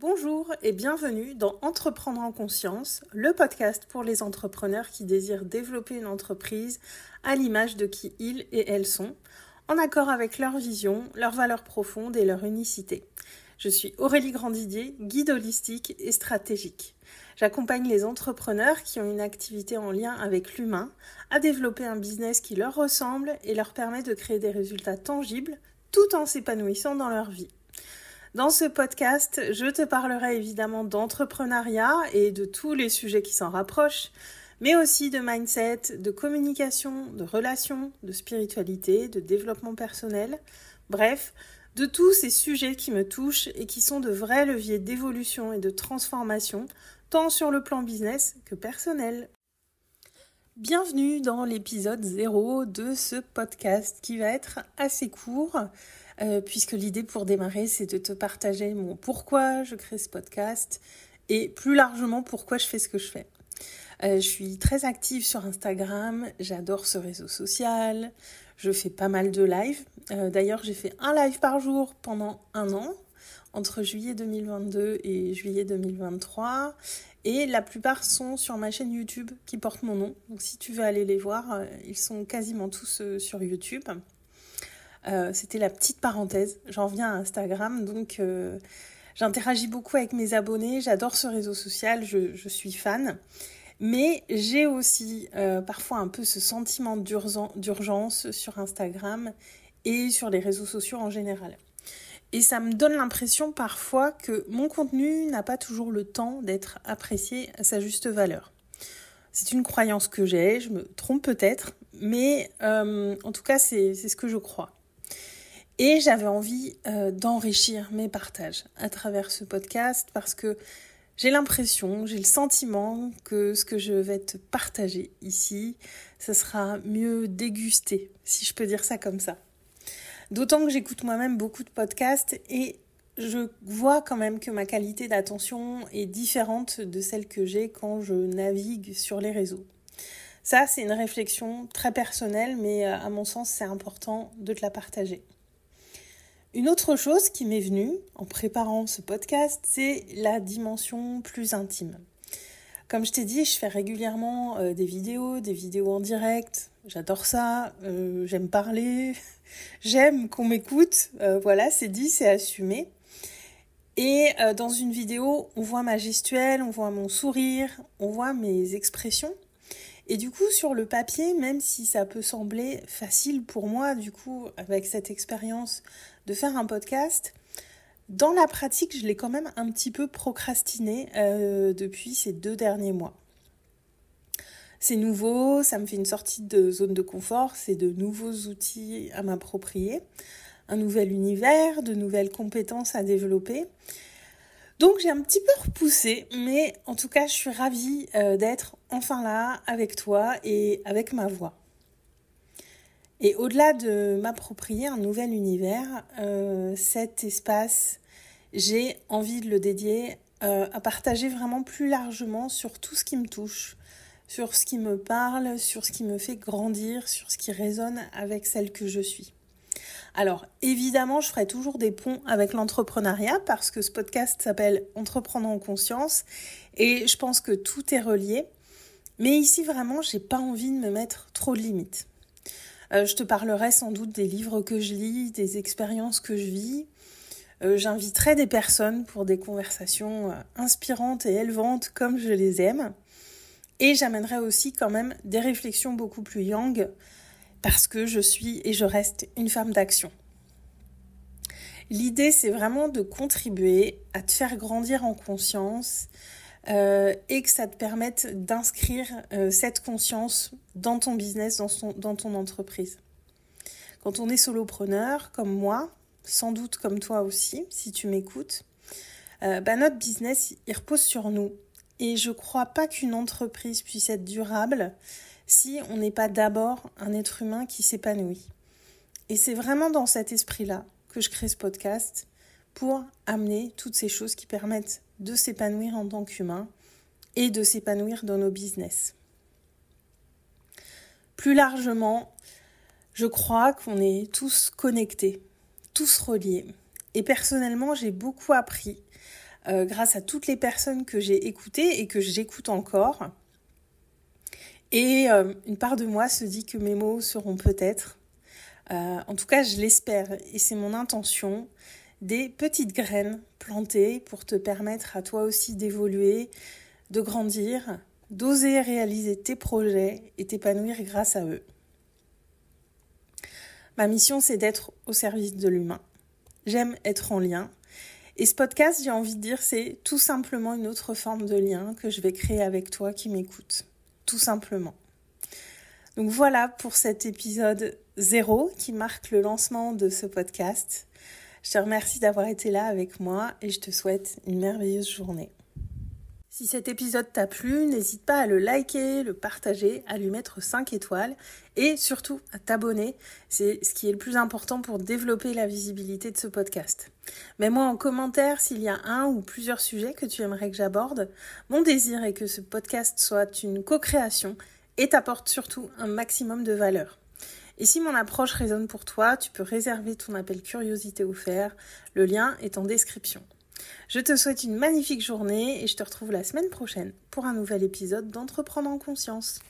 Bonjour et bienvenue dans Entreprendre en conscience, le podcast pour les entrepreneurs qui désirent développer une entreprise à l'image de qui ils et elles sont, en accord avec leur vision, leurs valeurs profondes et leur unicité. Je suis Aurélie Grandidier, guide holistique et stratégique. J'accompagne les entrepreneurs qui ont une activité en lien avec l'humain à développer un business qui leur ressemble et leur permet de créer des résultats tangibles tout en s'épanouissant dans leur vie. Dans ce podcast, je te parlerai évidemment d'entrepreneuriat et de tous les sujets qui s'en rapprochent, mais aussi de mindset, de communication, de relations, de spiritualité, de développement personnel, bref, de tous ces sujets qui me touchent et qui sont de vrais leviers d'évolution et de transformation, tant sur le plan business que personnel. Bienvenue dans l'épisode 0 de ce podcast qui va être assez court, puisque l'idée pour démarrer, c'est de te partager mon pourquoi je crée ce podcast et plus largement pourquoi je fais ce que je fais. Je suis très active sur Instagram, j'adore ce réseau social, je fais pas mal de lives. D'ailleurs, j'ai fait un live par jour pendant 1 an, entre juillet 2022 et juillet 2023. Et la plupart sont sur ma chaîne YouTube qui porte mon nom. Donc si tu veux aller les voir, ils sont quasiment tous sur YouTube. C'était la petite parenthèse. J'en reviens à Instagram. Donc j'interagis beaucoup avec mes abonnés. J'adore ce réseau social. Je suis fan. Mais j'ai aussi parfois un peu ce sentiment d'urgence sur Instagram et sur les réseaux sociaux en général. Et ça me donne l'impression parfois que mon contenu n'a pas toujours le temps d'être apprécié à sa juste valeur. C'est une croyance que j'ai, je me trompe peut-être, mais en tout cas c'est ce que je crois. Et j'avais envie d'enrichir mes partages à travers ce podcast parce que j'ai l'impression, j'ai le sentiment que ce que je vais te partager ici, ça sera mieux dégusté, si je peux dire ça comme ça. D'autant que j'écoute moi-même beaucoup de podcasts et je vois quand même que ma qualité d'attention est différente de celle que j'ai quand je navigue sur les réseaux. Ça, c'est une réflexion très personnelle, mais à mon sens, c'est important de te la partager. Une autre chose qui m'est venue en préparant ce podcast, c'est la dimension plus intime. Comme je t'ai dit, je fais régulièrement des vidéos en direct. J'adore ça, j'aime parler, j'aime qu'on m'écoute. Voilà, c'est dit, c'est assumé. Et dans une vidéo, on voit ma gestuelle, on voit mon sourire, on voit mes expressions. Et du coup, sur le papier, même si ça peut sembler facile pour moi, du coup, avec cette expérience de faire un podcast, dans la pratique, je l'ai quand même un petit peu procrastiné depuis ces 2 derniers mois. C'est nouveau, ça me fait une sortie de zone de confort, c'est de nouveaux outils à m'approprier, un nouvel univers, de nouvelles compétences à développer. Donc j'ai un petit peu repoussé, mais en tout cas, je suis ravie d'être enfin là avec toi et avec ma voix. Et au-delà de m'approprier un nouvel univers, cet espace, j'ai envie de le dédier à partager vraiment plus largement sur tout ce qui me touche, sur ce qui me parle, sur ce qui me fait grandir, sur ce qui résonne avec celle que je suis. Alors, évidemment, je ferai toujours des ponts avec l'entrepreneuriat parce que ce podcast s'appelle « Entreprendre en conscience » et je pense que tout est relié. Mais ici, vraiment, j'ai pas envie de me mettre trop de limites. Je te parlerai sans doute des livres que je lis, des expériences que je vis. J'inviterai des personnes pour des conversations inspirantes et élevantes comme je les aime. Et j'amènerai aussi quand même des réflexions beaucoup plus yang parce que je suis et je reste une femme d'action. L'idée, c'est vraiment de contribuer à te faire grandir en conscience et que ça te permette d'inscrire cette conscience dans ton business, dans ton entreprise. Quand on est solopreneur, comme moi, sans doute comme toi aussi, si tu m'écoutes, notre business, il repose sur nous. Et je ne crois pas qu'une entreprise puisse être durable si on n'est pas d'abord un être humain qui s'épanouit. Et c'est vraiment dans cet esprit-là que je crée ce podcast pour amener toutes ces choses qui permettent de s'épanouir en tant qu'humain et de s'épanouir dans nos business. Plus largement, je crois qu'on est tous connectés, tous reliés. Et personnellement, j'ai beaucoup appris grâce à toutes les personnes que j'ai écoutées et que j'écoute encore. Et une part de moi se dit que mes mots seront peut-être, en tout cas je l'espère et c'est mon intention, des petites graines plantées pour te permettre à toi aussi d'évoluer, de grandir, d'oser réaliser tes projets et t'épanouir grâce à eux. Ma mission, c'est d'être au service de l'humain. J'aime être en lien. Et ce podcast, j'ai envie de dire, c'est tout simplement une autre forme de lien que je vais créer avec toi qui m'écoute. Tout simplement. Donc voilà pour cet épisode 0 qui marque le lancement de ce podcast. Je te remercie d'avoir été là avec moi et je te souhaite une merveilleuse journée. Si cet épisode t'a plu, n'hésite pas à le liker, le partager, à lui mettre 5 étoiles et surtout à t'abonner. C'est ce qui est le plus important pour développer la visibilité de ce podcast. Mets-moi en commentaire s'il y a un ou plusieurs sujets que tu aimerais que j'aborde. Mon désir est que ce podcast soit une co-création et t'apporte surtout un maximum de valeur. Et si mon approche résonne pour toi, tu peux réserver ton appel curiosité offert. Le lien est en description. Je te souhaite une magnifique journée et je te retrouve la semaine prochaine pour un nouvel épisode d'Entreprendre en conscience.